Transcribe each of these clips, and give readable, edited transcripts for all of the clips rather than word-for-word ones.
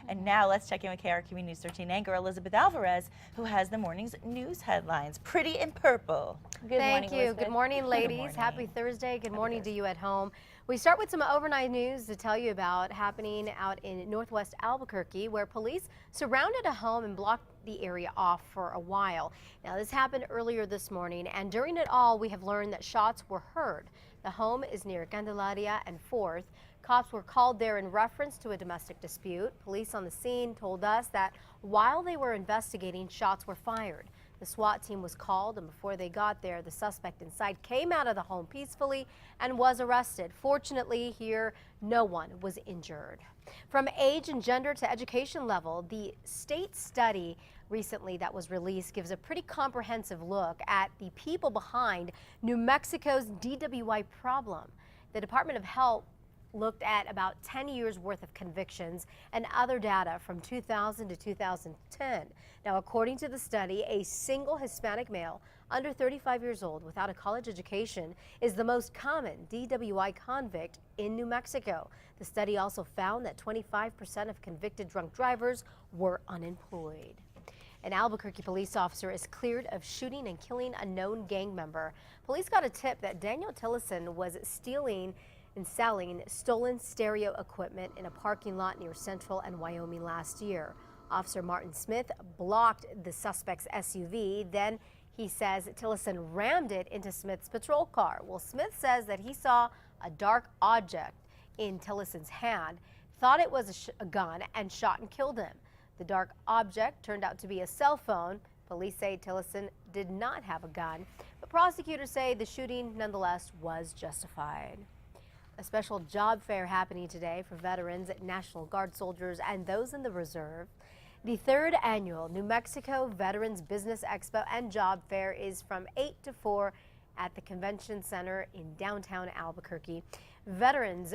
And now let's check in with KRQE News 13 anchor Elizabeth Alvarez, who has the morning's news headlines. Pretty in purple. Good morning, Thank you. Elizabeth. Good morning, ladies. Good morning. Happy Thursday. Good morning to you at home. We start with some overnight news to tell you about happening out in northwest Albuquerque, where police surrounded a home and blocked the area off for a while. Now, this happened earlier this morning, and during it all, we have learned that shots were heard. The home is near Candelaria and 4th. Cops were called there in reference to a domestic dispute. Police on the scene told us that while they were investigating, shots were fired. The SWAT team was called, and before they got there, the suspect inside came out of the home peacefully and was arrested. Fortunately, here, no one was injured. From age and gender to education level, the state study recently that was released gives a pretty comprehensive look at the people behind New Mexico's DWI problem. The Department of Health looked at about 10 years worth of convictions and other data from 2000 to 2010. Now, according to the study, a single Hispanic male under 35 years old without a college education is the most common DWI convict in New Mexico. The study also found that 25% of convicted drunk drivers were unemployed. An Albuquerque police officer is cleared of shooting and killing a known gang member. Police got a tip that Daniel Tillison was stealing and selling stolen stereo equipment in a parking lot near Central and Wyoming last year. Officer Martin Smith blocked the suspect's SUV. Then he says Tillison rammed it into Smith's patrol car. Well, Smith says that he saw a dark object in Tillison's hand, thought it was a gun, and shot and killed him. The dark object turned out to be a cell phone. Police say Tillison did not have a gun, but prosecutors say the shooting nonetheless was justified. A special job fair happening today for veterans, National Guard soldiers, and those in the reserve. The third annual New Mexico Veterans Business Expo and Job Fair is from 8 to 4 at the Convention Center in downtown Albuquerque. Veterans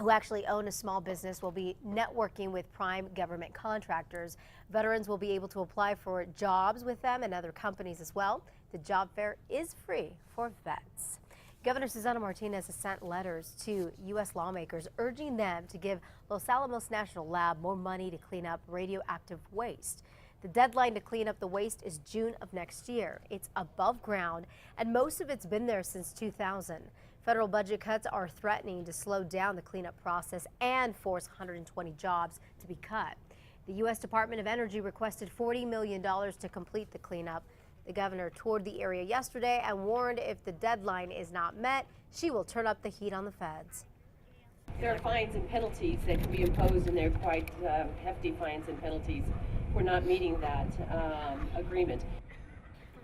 who actually own a small business will be networking with prime government contractors. Veterans will be able to apply for jobs with them and other companies as well. The job fair is free for vets. Governor Susana Martinez has sent letters to U.S. lawmakers urging them to give Los Alamos National Lab more money to clean up radioactive waste. The deadline to clean up the waste is June of next year. It's above ground, and most of it's been there since 2000. Federal budget cuts are threatening to slow down the cleanup process and force 120 jobs to be cut. The U.S. Department of Energy requested $40 million to complete the cleanup. The governor toured the area yesterday and warned if the deadline is not met, she will turn up the heat on the feds. There are fines and penalties that can be imposed, and they're quite hefty fines and penalties for not meeting that agreement.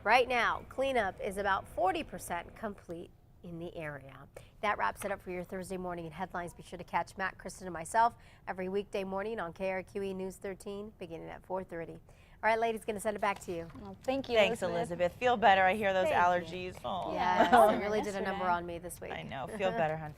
Right now, cleanup is about 40% complete in the area. That wraps it up for your Thursday morning in headlines. Be sure to catch Matt, Kristen, and myself every weekday morning on KRQE News 13 beginning at 4:30. All right, ladies, going to send it back to you. Well, thank you, Thanks, Elizabeth. Feel better. I hear those Thank allergies. Oh. Yes, it really did a number on me this week. I know. Feel better, hon.